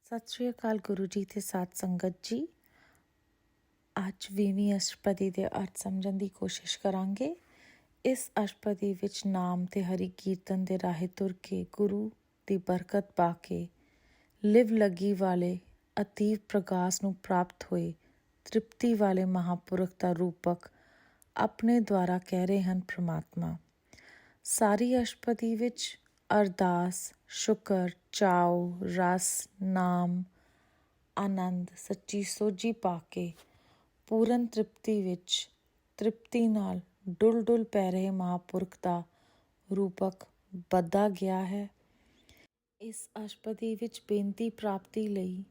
ਸਤਿ ਸ਼੍ਰੀ ਅਕਾਲ ਗੁਰੂ ਜੀ ਤੇ ਸਾਧ ਸੰਗਤ ਜੀ। ਅੱਜ 20ਵੀਂ ਅਸ਼ਟਪਦੀ ਦੇ ਅਰਥ ਸਮਝਣ ਦੀ ਕੋਸ਼ਿਸ਼ ਕਰਾਂਗੇ। ਇਸ ਅਸ਼ਟਪਦੀ ਵਿੱਚ ਨਾਮ ਤੇ ਹਰੀ ਕੀਰਤਨ ਦੇ ਰਾਹੇ ਤੁਰ ਕੇ ਗੁਰੂ ਦੀ ਬਰਕਤ ਪਾ ਕੇ ਲਿਵ ਲੱਗੀ ਵਾਲੇ ਅਤੀਵ ਪ੍ਰਗਾਸ ਨੂੰ ਪ੍ਰਾਪਤ ਹੋਏ ਤ੍ਰਿਪਤੀ ਵਾਲੇ ਮਹਾਂਪੁਰਖ ਦਾ ਰੂਪਕ ਆਪਣੇ ਦੁਆਰਾ ਕਹਿ ਰਹੇ ਹਨ ਪ੍ਰਮਾਤਮਾ। ਸਾਰੀ ਅਸ਼ਟਪਦੀ ਵਿੱਚ ਅਰਦਾਸ, ਸ਼ੁਕਰ, ਚਾਉ, ਰਸ, ਨਾਮ, ਆਨੰਦ, ਸੱਚੀ ਸੋਝੀ ਪਾ ਕੇ ਪੂਰਨ ਤ੍ਰਿਪਤੀ ਵਿੱਚ ਤ੍ਰਿਪਤੀ ਨਾਲ ਡੁੱਲ ਪੈ ਰਹੇ ਮਹਾਂਪੁਰਖ ਦਾ ਰੂਪਕ ਬੱਧਾ ਗਿਆ ਹੈ। ਇਸ ਅਸ਼ਟਪਦੀ ਵਿੱਚ ਬੇਨਤੀ ਪ੍ਰਾਪਤੀ ਲਈ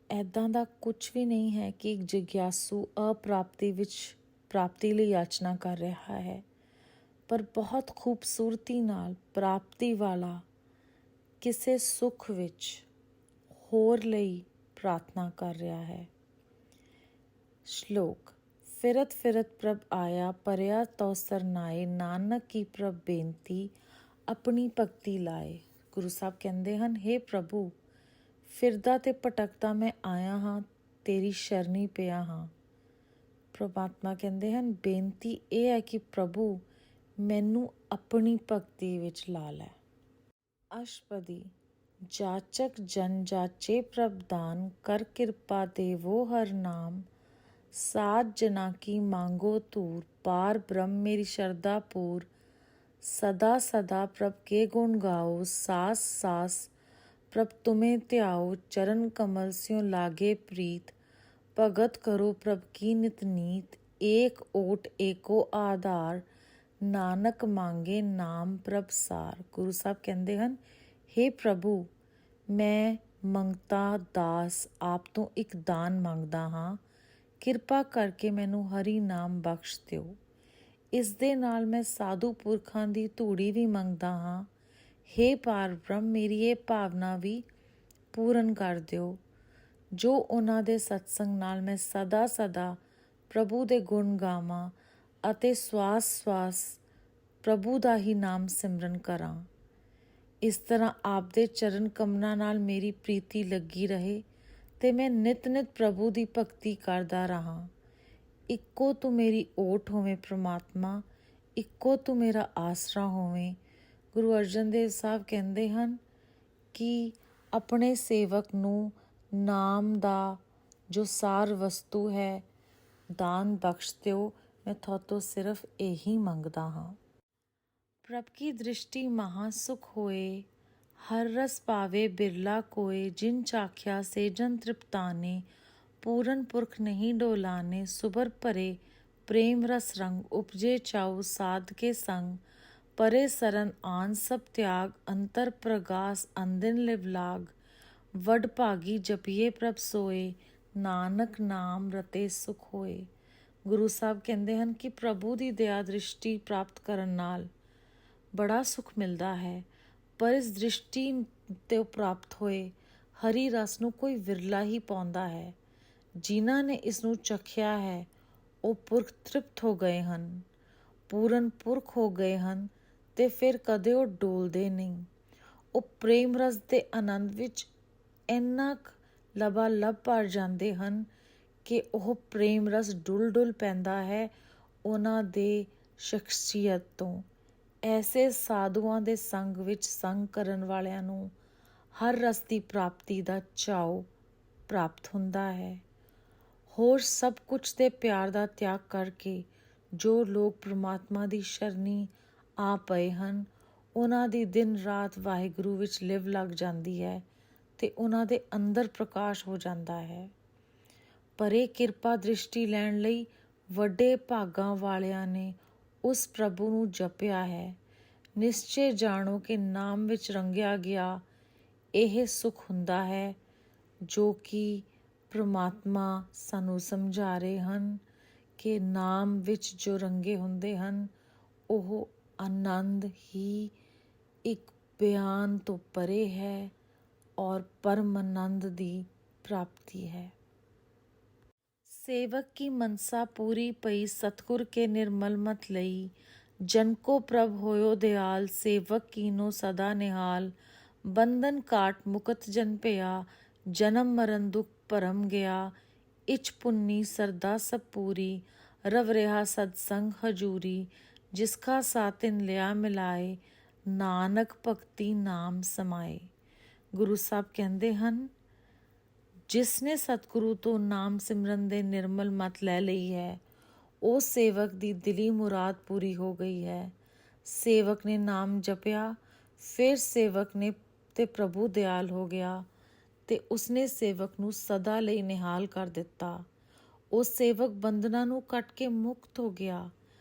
ਐਦਾਂ ਦਾ ਕੁਝ ਵੀ ਨਹੀਂ ਹੈ ਕਿ ਇੱਕ ਜਿਗਿਆਸੂ ਅਪ੍ਰਾਪਤੀ ਵਿੱਚ ਪ੍ਰਾਪਤੀ ਲਈ ਯਾਚਨਾ ਕਰ ਰਿਹਾ ਹੈ, ਪਰ ਬਹੁਤ ਖੂਬਸੂਰਤੀ ਨਾਲ ਪ੍ਰਾਪਤੀ ਵਾਲਾ ਕਿਸੇ ਸੁੱਖ ਵਿੱਚ ਹੋਰ ਲਈ ਪ੍ਰਾਰਥਨਾ ਕਰ ਰਿਹਾ ਹੈ। ਸ਼ਲੋਕ। ਫਿਰਤ ਫਿਰਤ ਪ੍ਰਭ ਆਇਆ, ਪਰਿਆ ਤੋ ਸਰਨਾਏ, ਨਾਨਕ ਕੀ ਪ੍ਰਭ ਬੇਨਤੀ, ਆਪਣੀ ਭਗਤੀ ਲਾਏ। ਗੁਰੂ ਸਾਹਿਬ ਕਹਿੰਦੇ ਹਨ, ਹੇ ਪ੍ਰਭੂ, ਫਿਰਦਾ ਤੇ ਭਟਕਦਾ ਮੈਂ ਆਇਆ ਹਾਂ, ਤੇਰੀ ਸ਼ਰਨੀ ਪਿਆ ਹਾਂ। ਪ੍ਰਮਾਤਮਾ ਕਹਿੰਦੇ ਹਨ, ਬੇਨਤੀ ਇਹ ਹੈ ਕਿ ਪ੍ਰਭੂ ਮੈਨੂੰ ਆਪਣੀ ਭਗਤੀ ਵਿੱਚ ਲਾ ਲੈ। ਅਸ਼ਟਪਦੀ। ਜਾਚਕ ਜਨ ਜਾਚੇ ਪ੍ਰਭ ਦਾਨ, ਕਰ ਕਿਰਪਾ ਦੇਵੋ ਹਰ ਨਾਮ, ਸਾਧ ਜਨਾ ਕੀ ਮੰਗੋ ਧੂਰ, ਪਾਰ ਬ੍ਰਹਮ ਮੇਰੀ ਸ਼ਰਧਾ ਪੂਰ, ਸਦਾ ਸਦਾ ਪ੍ਰਭ ਕੇ ਗੁਣ ਗਾਓ, ਸਾਸ ਸਾਸ ਪ੍ਰਭ ਤੁਮੇ ਧਿਆਓ, ਚਰਨ ਕਮਲ ਸਿਉ ਲਾਗੇ ਪ੍ਰੀਤ, ਭਗਤ ਕਰੋ ਪ੍ਰਭ ਕੀ ਨਿਤ ਨੀਤ, ਏਕ ਓਟ ਏਕੋ ਆਧਾਰ, ਨਾਨਕ ਮੰਗੇ ਨਾਮ ਪ੍ਰਭ ਸਾਰ। ਗੁਰੂ ਸਾਹਿਬ ਕਹਿੰਦੇ ਹਨ, ਹੇ ਪ੍ਰਭੂ, ਮੈਂ ਮੰਗਤਾ ਦਾਸ ਆਪ ਤੋਂ ਇੱਕ ਦਾਨ ਮੰਗਦਾ ਹਾਂ, ਕਿਰਪਾ ਕਰਕੇ ਮੈਨੂੰ ਹਰੀ ਨਾਮ ਬਖਸ਼ ਦਿਓ। ਇਸ ਦੇ ਨਾਲ ਮੈਂ ਸਾਧੂ ਪੁਰਖਾਂ ਦੀ ਧੂੜੀ ਵੀ ਮੰਗਦਾ ਹਾਂ। ਹੇ ਪਾਰ ਬ੍ਰਹਮ, ਮੇਰੀ ਇਹ ਭਾਵਨਾ ਵੀ ਪੂਰਨ ਕਰ ਦਿਓ, ਜੋ ਉਹਨਾਂ ਦੇ ਸਤਸੰਗ ਨਾਲ ਮੈਂ ਸਦਾ ਸਦਾ ਪ੍ਰਭੂ ਦੇ ਗੁਣ ਗਾਵਾਂ ਅਤੇ ਸਵਾਸ ਸਵਾਸ ਪ੍ਰਭੂ ਦਾ ਹੀ ਨਾਮ ਸਿਮਰਨ ਕਰਾਂ। ਇਸ ਤਰ੍ਹਾਂ ਆਪ ਦੇ ਚਰਨ ਕਮਲਾਂ ਨਾਲ ਮੇਰੀ ਪ੍ਰੀਤੀ ਲੱਗੀ ਰਹੇ ਤੇ ਮੈਂ ਨਿਤ ਨਿਤ ਪ੍ਰਭੂ ਦੀ ਭਗਤੀ ਕਰਦਾ ਰਹਾਂ। ਇੱਕੋ ਤੂੰ ਮੇਰੀ ਓਟ ਹੋਵੇਂ ਪ੍ਰਮਾਤਮਾ, ਇੱਕੋ ਤੂੰ ਮੇਰਾ ਆਸਰਾ ਹੋਵੇਂ। ਗੁਰੂ ਅਰਜਨ ਦੇਵ ਸਾਹਿਬ ਕਹਿੰਦੇ ਹਨ ਕਿ ਆਪਣੇ ਸੇਵਕ ਨੂੰ ਨਾਮ ਦਾ ਜੋ ਸਾਰ ਵਸਤੂ ਹੈ ਦਾਨ ਬਖਸ਼ ਦਿਓ। ਮੈਂ ਤੁਹਾਤੋਂ ਸਿਰਫ ਇਹੀ ਮੰਗਦਾ ਹਾਂ। ਪ੍ਰਭ ਕੀ ਦ੍ਰਿਸ਼ਟੀ ਮਹਾਂ ਸੁਖ ਹੋਏ, ਹਰ ਰਸ ਪਾਵੇ ਬਿਰਲਾ ਕੋਏ, ਜਿਨ ਚਾਖਿਆ ਸੇ ਜਨ ਤ੍ਰਿਪਤਾਨੇ, ਪੂਰਨ ਪੁਰਖ ਨਹੀਂ ਡੋਲਾਨੇ, ਸੁਬਰ ਭਰੇ ਪ੍ਰੇਮ ਰਸ ਰੰਗ, ਉਪਜੇ ਚਾਉ ਸਾਧ ਕੇ ਸੰਗ, ਪਰੇ ਸਰਨ ਆਨ ਸਭ ਤਿਆਗ, ਅੰਤਰ ਪ੍ਰਗਾਸ ਅੰਦਿਨ ਲਿਵ ਲਾਗ, ਵਡ ਭਾਗੀ ਜਪੀਏ ਪ੍ਰਭ ਸੋਏ, ਨਾਨਕ ਨਾਮ ਰਤੇ ਸੁਖ ਹੋਏ। ਗੁਰੂ ਸਾਹਿਬ ਕਹਿੰਦੇ ਹਨ ਕਿ ਪ੍ਰਭੂ ਦੀ ਦਇਆ ਦ੍ਰਿਸ਼ਟੀ ਪ੍ਰਾਪਤ ਕਰਨ ਨਾਲ ਬੜਾ ਸੁਖ ਮਿਲਦਾ ਹੈ, ਪਰ ਇਸ ਦ੍ਰਿਸ਼ਟੀ ਤੋਂ ਪ੍ਰਾਪਤ ਹੋਏ ਹਰੀ ਰਸ ਨੂੰ ਕੋਈ ਵਿਰਲਾ ਹੀ ਪਾਉਂਦਾ ਹੈ। ਜਿਨ੍ਹਾਂ ਨੇ ਇਸ ਨੂੰ ਚਖਿਆ ਹੈ ਉਹ ਪੁਰਖ ਤ੍ਰਿਪਤ ਹੋ ਗਏ ਹਨ, ਪੂਰਨ ਪੁਰਖ ਹੋ ਗਏ ਹਨ ਤੇ ਫਿਰ ਕਦੇ ਉਹ ਡੋਲਦੇ ਨਹੀਂ। ਉਹ ਪ੍ਰੇਮ ਰਸ ਦੇ ਆਨੰਦ ਵਿੱਚ ਇੰਨਾ ਕੁ ਲਬਾਲਬ ਭਰ ਜਾਂਦੇ ਹਨ ਕਿ ਉਹ ਪ੍ਰੇਮ ਰਸ ਡੁੱਲ ਪੈਂਦਾ ਹੈ ਉਹਨਾਂ ਦੇ ਸ਼ਖਸੀਅਤ ਤੋਂ। ਐਸੇ ਸਾਧੂਆਂ ਦੇ ਸੰਗ ਵਿੱਚ ਸੰਗ ਕਰਨ ਵਾਲਿਆਂ ਨੂੰ ਹਰ ਰਸ ਦੀ ਪ੍ਰਾਪਤੀ ਦਾ ਚਾਉ ਪ੍ਰਾਪਤ ਹੁੰਦਾ ਹੈ। ਹੋਰ ਸਭ ਕੁਝ ਦੇ ਪਿਆਰ ਦਾ ਤਿਆਗ ਕਰਕੇ ਜੋ ਲੋਕ ਪ੍ਰਮਾਤਮਾ ਦੀ ਸ਼ਰਨੀ ਆ ਪਏ ਹਨ, ਉਹਨਾਂ ਦੀ ਦਿਨ ਰਾਤ ਵਾਹਿਗੁਰੂ ਵਿੱਚ ਲਿਵ ਲੱਗ ਜਾਂਦੀ ਹੈ ਤੇ ਉਹਨਾਂ ਦੇ ਅੰਦਰ ਪ੍ਰਕਾਸ਼ ਹੋ ਜਾਂਦਾ ਹੈ। ਪਰ ਇਹ ਕਿਰਪਾ ਦ੍ਰਿਸ਼ਟੀ ਲੈਣ ਲਈ ਵੱਡੇ ਭਾਗਾਂ ਵਾਲਿਆਂ ਨੇ ਉਸ ਪ੍ਰਭੂ ਨੂੰ ਜਪਿਆ ਹੈ। ਨਿਸ਼ਚੇ ਜਾਣੋ ਕਿ ਨਾਮ ਵਿੱਚ ਰੰਗਿਆ ਗਿਆ ਇਹ ਸੁਖ ਹੁੰਦਾ ਹੈ, ਜੋ ਕਿ ਪ੍ਰਮਾਤਮਾ ਸਾਨੂੰ ਸਮਝਾ ਰਹੇ ਹਨ ਕਿ ਨਾਮ ਵਿੱਚ ਜੋ ਰੰਗੇ ਹੁੰਦੇ ਹਨ ਉਹ ਆਨੰਦ ਹੀ ਇੱਕ ਬਿਆਨ ਤੋਂ ਪਰੇ ਹੈ ਔਰ ਪਰਮ ਆਨੰਦ ਦੀ ਪ੍ਰਾਪਤੀ ਹੈ। ਸੇਵਕ ਕੀ ਮਨਸਾ ਪੂਰੀ ਪਈ, ਸਤਿਗੁਰ ਕੇ ਨਿਰਮਲ ਮਤ ਲਈ, ਜਨ ਕੋ ਪ੍ਰਭ ਹੋਇਓ ਦਿਆਲ, ਸੇਵਕ ਕੀਨੋ ਸਦਾ ਨਿਹਾਲ, ਬੰਧਨ ਕਾਟ ਮੁਕਤ ਜਨ ਭਇਆ, ਜਨਮ ਮਰਨ ਦੁਖ ਭਰਮ ਗਿਆ, ਇਚ ਪੁੰਨੀ ਸਰਦਾ ਸਭ ਪੂਰੀ, ਰਵ ਰਿਹਾ ਸਤਸੰਗ ਹਜੂਰੀ, ਜਿਸਕਾ ਸਾਤਿਨ ਲਿਆ ਮਿਲਾਏ, ਨਾਨਕ ਭਗਤੀ ਨਾਮ ਸਮਾਏ। ਗੁਰੂ ਸਾਹਿਬ ਕਹਿੰਦੇ ਹਨ, ਜਿਸ ਨੇ ਸਤਿਗੁਰੂ ਤੋਂ ਨਾਮ ਸਿਮਰਨ ਦੇ ਨਿਰਮਲ ਮਤ ਲੈ ਲਈ ਹੈ, ਉਹ ਸੇਵਕ ਦੀ ਦਿਲੀ ਮੁਰਾਦ ਪੂਰੀ ਹੋ ਗਈ ਹੈ। ਸੇਵਕ ਨੇ ਨਾਮ ਜਪਿਆ, ਫਿਰ ਸੇਵਕ ਨੇ ਤੇ ਪ੍ਰਭੂ ਦਿਆਲ ਹੋ ਗਿਆ ਤੇ ਉਸਨੇ ਸੇਵਕ ਨੂੰ ਸਦਾ ਲਈ ਨਿਹਾਲ ਕਰ ਦਿੱਤਾ। ਉਹ ਸੇਵਕ ਬੰਧਨਾਂ ਨੂੰ ਕੱਟ ਕੇ ਮੁਕਤ ਹੋ ਗਿਆ।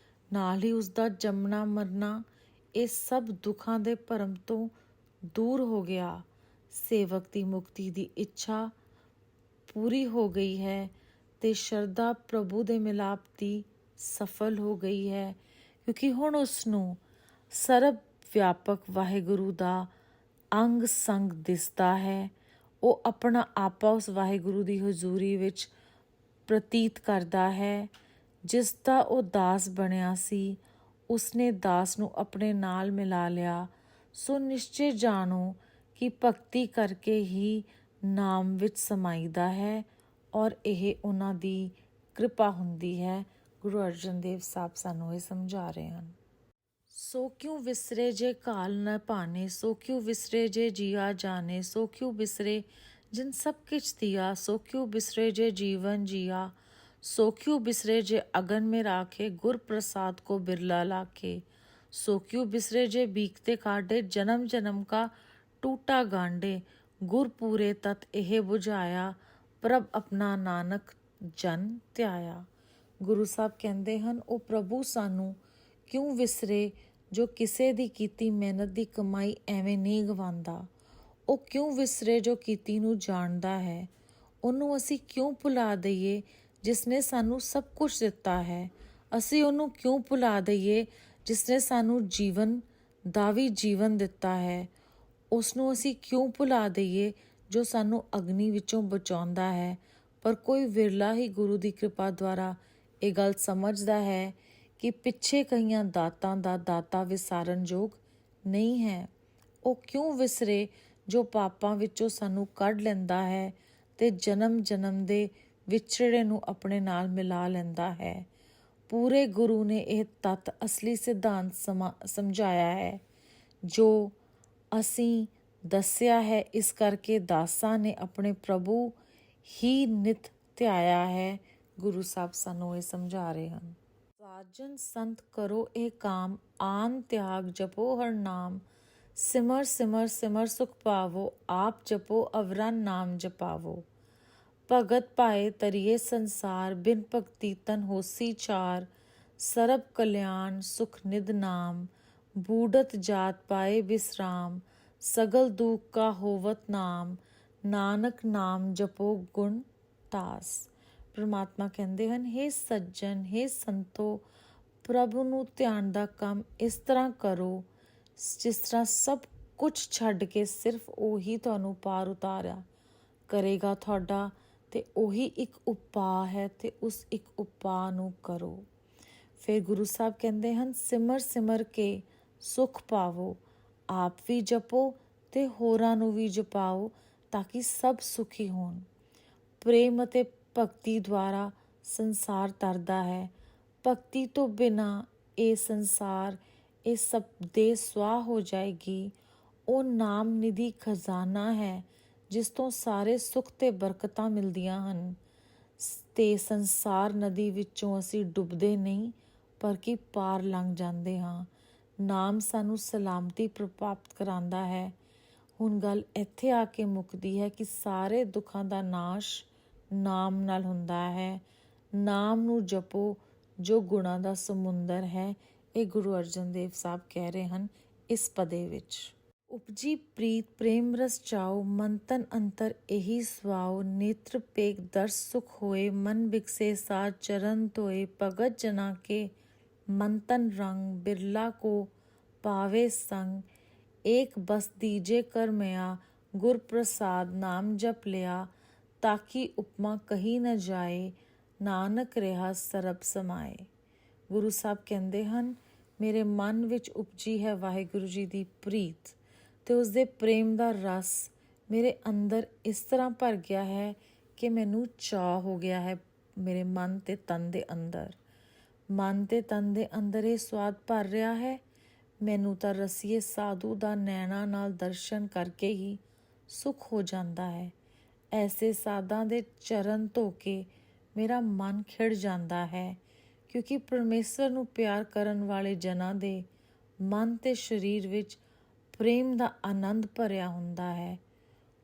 ਨਾਲ ਹੀ ਉਸਦਾ ਜੰਮਣਾ ਮਰਨਾ, ਇਹ ਸਭ ਦੁੱਖਾਂ ਦੇ ਭਰਮ ਤੋਂ ਦੂਰ ਹੋ ਗਿਆ। ਸੇਵਕ ਦੀ ਮੁਕਤੀ ਦੀ ਇੱਛਾ ਪੂਰੀ ਹੋ ਗਈ ਹੈ ਤੇ ਸ਼ਰਧਾ ਪ੍ਰਭੂ ਦੇ ਮਿਲਾਪ ਦੀ ਸਫਲ ਹੋ ਗਈ ਹੈ, ਕਿਉਂਕਿ ਹੁਣ ਉਸ ਨੂੰ ਸਰਬ ਵਿਆਪਕ ਵਾਹਿਗੁਰੂ ਦਾ ਅੰਗ ਸੰਗ ਦਿਸਦਾ ਹੈ। ਉਹ ਆਪਣਾ ਆਪਾ ਉਸ ਵਾਹਿਗੁਰੂ ਦੀ ਹਜ਼ੂਰੀ ਵਿੱਚ ਪ੍ਰਤੀਤ ਕਰਦਾ ਹੈ। ਜਿਸ ਦਾ ਉਹ ਦਾਸ ਬਣਿਆ ਸੀ, ਉਸਨੇ ਦਾਸ ਨੂੰ ਆਪਣੇ ਨਾਲ ਮਿਲਾ ਲਿਆ। ਸੋ ਨਿਸ਼ਚੇ ਜਾਣੋ ਕਿ ਭਗਤੀ ਕਰਕੇ ਹੀ ਨਾਮ ਵਿੱਚ ਸਮਾਈਦਾ ਹੈ ਔਰ ਇਹ ਉਹਨਾਂ ਦੀ ਕਿਰਪਾ ਹੁੰਦੀ ਹੈ। ਗੁਰੂ ਅਰਜਨ ਦੇਵ ਸਾਹਿਬ ਸਾਨੂੰ ਇਹ ਸਮਝਾ ਰਹੇ ਹਨ। ਸੋ ਕਿਉ ਵਿਸਰੇ ਜੇ ਕਾਲ ਨ ਭਾਨੇ, ਸੋ ਕਿਉ ਵਿਸਰੇ ਜੇ ਜੀਆ ਜਾਣੇ, ਸੋ ਕਿਉ ਵਿਸਰੇ ਜਿਨ ਸਭ ਕਿਛ ਦਿਆ, ਸੋ ਕਿਉ ਬਿਸਰੇ ਜੇ ਜੀवन जिया, सो क्यों बिसरे जे अगन में राखे, गुर प्रसाद को बिरला लाखे, सो क्यों बिसरे जे बीकते काटे, जन्म जन्म का टूटा गांडे, गुर पूरे तत एह बुझाया, प्रभ अपना नानक जन ਧਿਆਇਆ। ਗੁਰੂ ਸਾਹਿਬ ਕਹਿੰਦੇ ਹਨ, ਉਹ ਪ੍ਰਭੂ ਸਾਨੂੰ ਕਿਉਂ ਵਿਸਰੇ ਜੋ ਕਿਸੇ ਦੀ ਕੀਤੀ ਮਿਹਨਤ ਦੀ ਕਮਾਈ ਐਵੇਂ ਨਹੀਂ ਗਵਾਉਂਦਾ। ਉਹ ਕਿਉਂ ਵਿਸਰੇ ਜੋ ਕੀਤੀ ਨੂੰ ਜਾਣਦਾ ਹੈ। ਉਹਨੂੰ ਅਸੀਂ ਕਿਉਂ ਭੁਲਾ ਦਈਏ ਜਿਸ ਨੇ ਸਾਨੂੰ ਸਭ ਕੁਝ ਦਿੱਤਾ ਹੈ। ਅਸੀਂ ਉਹਨੂੰ ਕਿਉਂ ਭੁਲਾ ਦਈਏ ਜਿਸ ਨੇ ਸਾਨੂੰ ਜੀਵਨ ਦਾ ਵੀ ਜੀਵਨ ਦਿੱਤਾ ਹੈ। ਉਸ ਨੂੰ ਅਸੀਂ ਕਿਉਂ ਭੁਲਾ ਦਈਏ ਜੋ ਸਾਨੂੰ ਅਗਨੀ ਵਿੱਚੋਂ ਬਚਾਉਂਦਾ ਹੈ। ਪਰ ਕੋਈ ਵਿਰਲਾ ਹੀ ਗੁਰੂ ਦੀ ਕਿਰਪਾ ਦੁਆਰਾ ਇਹ ਗੱਲ ਸਮਝਦਾ ਹੈ ਕਿ ਪਿੱਛੇ ਕਈਆਂ ਦਾਤਾਂ ਦਾ ਦਾਤਾ ਵਿਸਾਰਨਯੋਗ ਨਹੀਂ ਹੈ। ਉਹ ਕਿਉਂ ਵਿਸਰੇ ਜੋ ਪਾਪਾਂ ਵਿੱਚੋਂ ਸਾਨੂੰ ਕੱਢ ਲੈਂਦਾ ਹੈ ਤੇ ਜਨਮ ਜਨਮ ਦੇ ਵਿਛੜੇ ਨੂੰ ਆਪਣੇ ਨਾਲ ਮਿਲਾ ਲੈਂਦਾ ਹੈ। ਪੂਰੇ ਗੁਰੂ ਨੇ ਇਹ ਤੱਤ ਅਸਲੀ ਸਿਧਾਂਤ ਸਮਝਾਇਆ ਹੈ ਜੋ ਅਸੀਂ ਦੱਸਿਆ ਹੈ। ਇਸ ਕਰਕੇ ਦਾਸਾਂ ਨੇ ਆਪਣੇ ਪ੍ਰਭੂ ਹੀ ਨਿਤ ਧਿਆਇਆ ਹੈ। ਗੁਰੂ ਸਾਹਿਬ ਸਾਨੂੰ ਇਹ ਸਮਝਾ ਰਹੇ ਹਨ। ਸਾਜਨ ਸੰਤ ਕਰੋ ਇਹ ਕਾਮ, ਆਨ ਤਿਆਗ ਜਪੋ ਹਰ ਨਾਮ, ਸਿਮਰ ਸਿਮਰ ਸਿਮਰ ਸੁਖ ਪਾਵੋ, ਆਪ ਜਪੋ ਅਵਰਾ ਨਾਮ ਜਪਾਵੋ। ਭਗਤ ਪਾਏ ਤਰੀਏ ਸੰਸਾਰ, ਬਿਨ ਭਗਤੀ ਤਨ ਹੋਸੀ ਚਾਰ, ਸਰਬ ਕਲਿਆਣ ਸੁਖ ਨਿਧ ਨਾਮ, ਬੂढ़त ਜਾਤ ਪਾਏ ਬਿਸਰਾਮ, ਸਗਲ ਦੁਖ ਕਾ ਹੋਵਤ ਨਾਮ, ਨਾਨਕ ਨਾਮ ਜਪੋ ਗੁਣ ਟਾਸ। ਪਰਮਾਤਮਾ ਕਹਿੰਦੇ ਹਨ, ਹੇ ਸੱਜਣ, ਹੇ ਸੰਤੋ, ਪ੍ਰਭੂ ਨੂੰ ਧਿਆਨ ਦਾ ਕੰਮ ਇਸ ਤਰ੍ਹਾਂ ਕਰੋ ਜਿਸ ਤਰ੍ਹਾਂ ਸਭ ਕੁਝ ਛੱਡ ਕੇ ਸਿਰਫ ਉਹੀ ਤੁਹਾਨੂੰ ਪਾਰ ਉਤਾਰਿਆ ਕਰੇਗਾ ਤੁਹਾਡਾ, ਤੇ ਉਹੀ ਇੱਕ ਉਪਾਅ ਹੈ ਤੇ ਉਸ ਇੱਕ ਉਪਾਅ ਨੂੰ ਕਰੋ। ਫਿਰ ਗੁਰੂ ਸਾਹਿਬ ਕਹਿੰਦੇ ਹਨ, ਸਿਮਰ ਸਿਮਰ ਕੇ ਸੁਖ ਪਾਵੋ, ਆਪ ਵੀ ਜਪੋ ਤੇ ਹੋਰਾਂ ਨੂੰ ਵੀ ਜਪਾਓ ਤਾਂ ਕਿ ਸਭ ਸੁਖੀ ਹੋਣ। ਪ੍ਰੇਮ ਅਤੇ ਭਗਤੀ ਦੁਆਰਾ ਸੰਸਾਰ ਤਰਦਾ ਹੈ। ਭਗਤੀ ਤੋਂ ਬਿਨਾਂ ਇਹ ਸੰਸਾਰ, ਇਹ ਸਭ ਦੇ ਸੁਆਹ ਹੋ ਜਾਏਗੀ। ਉਹ ਨਾਮ ਨਿਧੀ ਖਜ਼ਾਨਾ ਹੈ ਜਿਸ ਤੋਂ ਸਾਰੇ ਸੁੱਖ ਤੇ ਬਰਕਤਾਂ ਮਿਲਦੀਆਂ ਹਨ। ਤੇ ਸੰਸਾਰ ਨਦੀ ਵਿੱਚੋਂ ਅਸੀਂ ਡੁੱਬਦੇ ਨਹੀਂ ਪਰ ਕਿ ਪਾਰ ਲੰਘ ਜਾਂਦੇ ਹਾਂ। ਨਾਮ ਸਾਨੂੰ ਸਲਾਮਤੀ ਪ੍ਰਾਪਤ ਕਰਾਉਂਦਾ ਹੈ। ਹੁਣ ਗੱਲ ਇੱਥੇ ਆ ਕੇ ਮੁੱਕਦੀ ਹੈ ਕਿ ਸਾਰੇ ਦੁੱਖਾਂ ਦਾ ਨਾਸ਼ ਨਾਮ ਨਾਲ ਹੁੰਦਾ ਹੈ। ਨਾਮ ਨੂੰ ਜਪੋ ਜੋ ਗੁਣਾਂ ਦਾ ਸਮੁੰਦਰ ਹੈ। ਇਹ ਗੁਰੂ ਅਰਜਨ ਦੇਵ ਸਾਹਿਬ ਕਹਿ ਰਹੇ ਹਨ ਇਸ ਪਦੇ ਵਿੱਚ। ਉਪਜੀ ਪ੍ਰੀਤ ਪ੍ਰੇਮ ਰਸ ਚਾਓ, ਮਨ ਤਨ ਅੰਤਰ ਇਹੀ ਸਵਾਓ, ਨੇਤਰ ਪੇਖ ਦਰਸ ਸੁਖ ਹੋਏ, ਮਨ ਬਿਕਸੇ ਸਾਧ ਚਰਨ ਧੋਏ, ਭਗਤ ਜਨਾ ਕੇ ਮਨ ਤਨ ਰੰਗ, ਬਿਰਲਾ ਕੋ ਪਾਵੇ ਸੰਗ, ਏਕ ਬਸ ਦੀਜੇ ਕਰ ਮਿਆ, ਗੁਰ ਪ੍ਰਸਾਦ ਨਾਮ ਜਪ ਲਿਆ, ਤਾਕੀ ਉਪਮਾ ਕਹੀ ਨ ਜਾਏ, ਨਾਨਕ ਰਿਹਾ ਸਰਬ ਸਮਾਏ। ਗੁਰੂ ਸਾਹਿਬ ਕਹਿੰਦੇ ਹਨ, ਮੇਰੇ ਮਨ ਵਿੱਚ ਉਪਜੀ ਹੈ ਵਾਹਿਗੁਰੂ ਜੀ ਦੀ ਪ੍ਰੀਤ ਤੇ ਉਸਦੇ ਪ੍ਰੇਮ ਦਾ ਰਸ ਮੇਰੇ ਅੰਦਰ ਇਸ ਤਰ੍ਹਾਂ ਭਰ ਗਿਆ ਹੈ ਕਿ ਮੈਨੂੰ ਚਾਅ ਹੋ ਗਿਆ ਹੈ। ਮੇਰੇ ਮਨ ਤੇ ਤਨ ਦੇ ਅੰਦਰ ਇਹ ਸਵਾਦ ਭਰ ਰਿਹਾ ਹੈ, ਮੈਨੂੰ ਤਾਂ ਰਸੀਏ ਸਾਧੂ ਦਾ ਨੈਣਾ ਨਾਲ ਦਰਸ਼ਨ ਕਰਕੇ ਹੀ ਸੁੱਖ ਹੋ ਜਾਂਦਾ ਹੈ। ਐਸੇ ਸਾਧਾਂ ਦੇ ਚਰਨ ਧੋ ਕੇ ਮੇਰਾ ਮਨ ਖਿੜ ਜਾਂਦਾ ਹੈ, ਕਿਉਂਕਿ ਪਰਮੇਸ਼ਰ ਨੂੰ ਪਿਆਰ ਕਰਨ ਵਾਲੇ ਜਨਾਂ ਦੇ ਮਨ ਤੇ ਸਰੀਰ ਵਿੱਚ ਪ੍ਰੇਮ ਦਾ ਆਨੰਦ ਭਰਿਆ ਹੁੰਦਾ ਹੈ।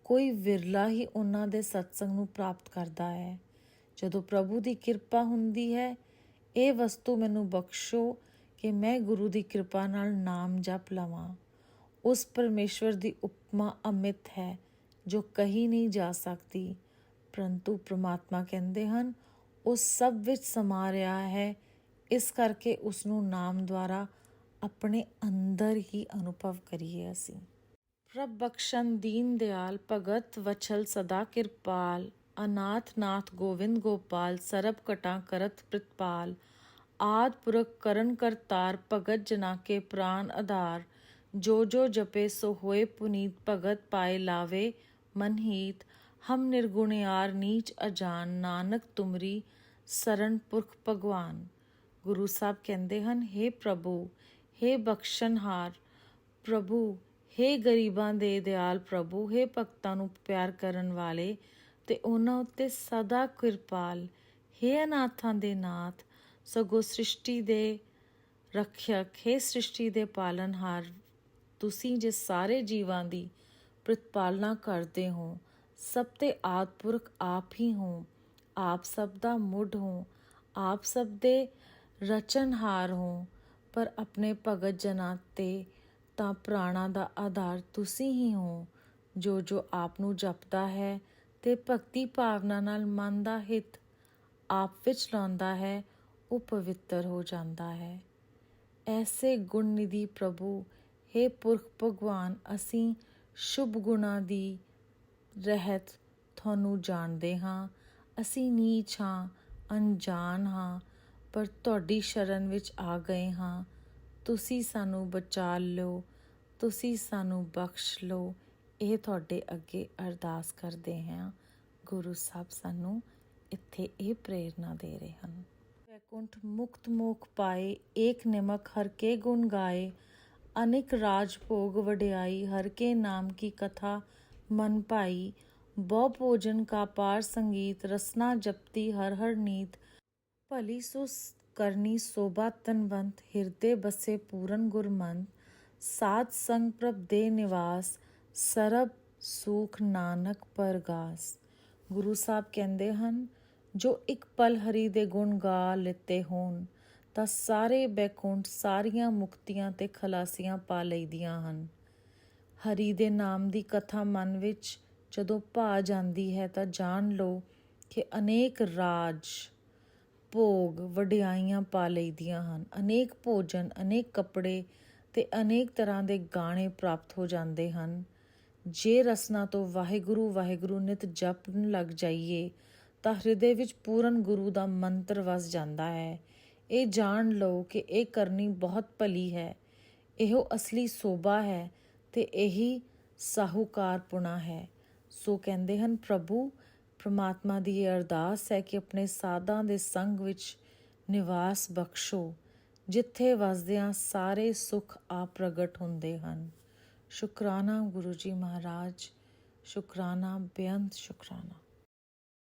ਕੋਈ ਵਿਰਲਾ ਹੀ ਉਹਨਾਂ ਦੇ ਸਤਸੰਗ ਨੂੰ ਪ੍ਰਾਪਤ ਕਰਦਾ ਹੈ। ਜਦੋਂ ਪ੍ਰਭੂ ਦੀ ਕਿਰਪਾ ਹੁੰਦੀ ਹੈ, ਇਹ ਵਸਤੂ ਮੈਨੂੰ ਬਖਸ਼ੋ ਕਿ ਮੈਂ ਗੁਰੂ ਦੀ ਕਿਰਪਾ ਨਾਲ ਨਾਮ ਜਪ ਲਵਾਂ। ਉਸ ਪਰਮੇਸ਼ਵਰ ਦੀ ਉਪਮਾ ਅਮਿਤ ਹੈ ਜੋ ਕਹੀ ਨਹੀਂ ਜਾ ਸਕਦੀ, ਪਰੰਤੂ ਪ੍ਰਮਾਤਮਾ ਕਹਿੰਦੇ ਹਨ ਉਹ ਸਭ ਵਿੱਚ ਸਮਾ ਰਿਹਾ ਹੈ। ਇਸ ਕਰਕੇ ਉਸ ਨੂੰ ਨਾਮ ਦੁਆਰਾ ਆਪਣੇ ਅੰਦਰ ਹੀ ਅਨੁਭਵ ਕਰੀਏ ਅਸੀਂ। ਪ੍ਰਭ ਬਖਸ਼ਨ ਦੀਨ ਦਿਆਲ, ਭਗਤ ਵਛਲ ਸਦਾ ਕਿਰਪਾਲ, ਅਨਾਥ ਨਾਥ ਗੋਵਿੰਦ ਗੋਪਾਲ, ਸਰਬ ਘਟਾਂ ਕਰਤ ਪ੍ਰਿਤਪਾਲ, ਆਦ ਪੁਰਖ ਕਰਨ ਕਰਤਾਰ, ਭਗਤ ਜਨਾ ਕੇ ਪ੍ਰਾਨ ਆਧਾਰ, ਜੋ ਜੋ ਜਪੇ ਸੋ ਹੋਏ ਪੁਨੀਤ, ਭਗਤ ਪਾਏ ਲਾਵੇ ਮਨਹੀਤ, ਹਮ ਨਿਰਗੁਣਿਆਰ ਨੀਚ ਅਜਾਨ, ਨਾਨਕ ਤੁਮਰੀ ਸਰਨ ਪੁਰਖ ਭਗਵਾਨ। ਗੁਰੂ ਸਾਹਿਬ ਕਹਿੰਦੇ ਹਨ, ਹੇ ਪ੍ਰਭੂ, ਹੇ ਬਖਸ਼ਣਹਾਰ ਪ੍ਰਭੂ, ਹੇ ਗਰੀਬਾਂ ਦੇ ਦਿਆਲ ਪ੍ਰਭੂ, ਹੇ ਭਗਤਾਂ ਨੂੰ ਪਿਆਰ ਕਰਨ ਵਾਲੇ ਤੇ ਉਹਨਾਂ ਉੱਤੇ ਸਦਾ ਕਿਰਪਾਲ, ਹੇ ਅਨਾਥਾਂ ਦੇ ਨਾਥ, ਸਗੋਂ ਸ੍ਰਿਸ਼ਟੀ ਦੇ ਰੱਖਿਅਕ, ਹੇ ਸ੍ਰਿਸ਼ਟੀ ਦੇ ਪਾਲਨਹਾਰ, ਤੁਸੀਂ ਜੇ ਸਾਰੇ ਜੀਵਾਂ ਦੀ ਪ੍ਰਤਪਾਲਨਾ ਕਰਦੇ ਹੋ, ਸਭ ਤੇ ਆਦਿ ਪੁਰਖ ਆਪ ਹੀ ਹੋ, ਆਪ ਸਭ ਦਾ ਮੁੱਢ ਹੋ, ਆਪ ਸਭ ਦੇ ਰਚਨਹਾਰ ਹੋ, ਪਰ ਆਪਣੇ ਭਗਤ ਜਨਾਂ ਤੇ ਤਾਂ ਪ੍ਰਾਣਾਂ ਦਾ ਆਧਾਰ ਤੁਸੀਂ ਹੀ ਹੋ। ਜੋ ਜੋ ਆਪ ਨੂੰ ਜਪਦਾ ਹੈ ਤੇ ਭਗਤੀ ਭਾਵਨਾ ਨਾਲ ਮਨ ਦਾ ਹਿੱਤ ਆਪ ਵਿੱਚ ਲਾਉਂਦਾ ਹੈ, ਉਹ ਪਵਿੱਤਰ ਹੋ ਜਾਂਦਾ ਹੈ। ਐਸੇ ਗੁਣ ਨਿਧੀ ਪ੍ਰਭੂ, ਹੇ ਪੁਰਖ ਭਗਵਾਨ, ਅਸੀਂ ਸ਼ੁਭ ਗੁਣਾਂ ਦੀ ਰਹਿਤ ਤੁਹਾਨੂੰ ਜਾਣਦੇ ਹਾਂ। ਅਸੀਂ ਨੀਚ ਹਾਂ, ਅਣਜਾਣ ਹਾਂ, ਪਰ ਤੁਹਾਡੀ ਸ਼ਰਨ ਵਿੱਚ ਆ ਗਏ ਹਾਂ। ਤੁਸੀਂ ਸਾਨੂੰ ਬਚਾ ਲਓ, ਤੁਸੀਂ ਸਾਨੂੰ ਬਖਸ਼ ਲਓ। ਇਹ ਤੁਹਾਡੇ ਅੱਗੇ ਅਰਦਾਸ ਕਰਦੇ ਹਾਂ। ਗੁਰੂ ਸਾਹਿਬ ਸਾਨੂੰ ਇੱਥੇ ਇਹ ਪ੍ਰੇਰਨਾ ਦੇ ਰਹੇ ਹਨ। ਵੈਕੁੰਠ ਮੁਕਤ ਮੋਖ ਪਾਏ, ਏਕ ਨਿਮਕ ਹਰ ਕੇ ਗੁਣ ਗਾਏ, ਅਨਿਕ ਰਾਜ ਭੋਗ ਵਡਿਆਈ, ਹਰ ਕੇ ਨਾਮ ਕੀ ਕਥਾ ਮਨ ਭਾਈ, ਬਹੁ ਭੋਜਨ ਕਾ ਪਾਰ ਸੰਗੀਤ, ਰਸਨਾ ਜਪਤੀ ਹਰ ਹਰ ਨੀਤ, ਭਲੀ ਸੁ ਕਰਨੀ ਸੋਭਾ ਤਨਵੰਤ, ਹਿਰਦੇ ਬਸੇ ਪੂਰਨ ਗੁਰਮੰਤ, ਸਾਧ ਸੰਗ ਪ੍ਰਭ ਦੇ ਨਿਵਾਸ, ਸਰਬ ਸੂਖ ਨਾਨਕ ਪਰਗਾਸ। ਗੁਰੂ ਸਾਹਿਬ ਕਹਿੰਦੇ ਹਨ, ਜੋ ਇੱਕ ਪਲ ਹਰੀ ਦੇ ਗੁਣ ਗਾ ਲਿੱਤੇ ਹੋਣ ਤਾਂ ਸਾਰੇ ਬੈਕੁੰਠ, ਸਾਰੀਆਂ ਮੁਕਤੀਆਂ ਤੇ ਖਲਾਸੀਆਂ ਪਾ ਲਈਦੀਆਂ ਹਨ। ਹਰੀ ਦੇ ਨਾਮ ਦੀ ਕਥਾ ਮਨ ਵਿੱਚ ਜਦੋਂ ਭਾ ਜਾਂਦੀ ਹੈ ਤਾਂ ਜਾਣ ਲਓ ਕਿ ਅਨੇਕ ਰਾਜ ਭੋਗ ਵਡਿਆਈਆਂ ਪਾ ਲਈਦੀਆਂ ਹਨ। ਅਨੇਕ ਭੋਜਨ, ਅਨੇਕ ਕੱਪੜੇ ਤੇ ਅਨੇਕ ਤਰ੍ਹਾਂ ਦੇ ਗਾਣੇ ਪ੍ਰਾਪਤ ਹੋ ਜਾਂਦੇ ਹਨ। ਜੇ ਰਸਨਾ ਤੋਂ ਵਾਹਿਗੁਰੂ ਵਾਹਿਗੁਰੂ ਨਿਤ ਜਪਣ ਲੱਗ ਜਾਈਏ ਤਾਂ ਹਿਰਦੇ ਵਿੱਚ ਪੂਰਨ ਗੁਰੂ ਦਾ ਮੰਤਰ ਵਸ ਜਾਂਦਾ ਹੈ। ਇਹ ਜਾਣ ਲਓ ਕਿ ਇਹ ਕਰਨੀ ਬਹੁਤ ਭਲੀ ਹੈ, ਇਹੋ ਅਸਲੀ ਸੋਭਾ ਹੈ ਤੇ ਇਹੀ ਸਾਹੂਕਾਰਪੁਣਾ ਹੈ। ਸੋ ਕਹਿੰਦੇ ਹਨ, ਪ੍ਰਭੂ ਪ੍ਰਮਾਤਮਾ ਦੀ ਇਹ ਅਰਦਾਸ ਹੈ ਕਿ ਆਪਣੇ ਸਾਧਾਂ ਦੇ ਸੰਗ ਵਿੱਚ ਨਿਵਾਸ ਬਖਸ਼ੋ, ਜਿੱਥੇ ਵਸਦਿਆਂ ਸਾਰੇ ਸੁੱਖ ਆਪ ਪ੍ਰਗਟ ਹੁੰਦੇ ਹਨ। ਸ਼ੁਕਰਾਨਾ ਗੁਰੂ ਜੀ ਮਹਾਰਾਜ, ਸ਼ੁਕਰਾਨਾ ਬੇਅੰਤ ਸ਼ੁਕਰਾਨਾ।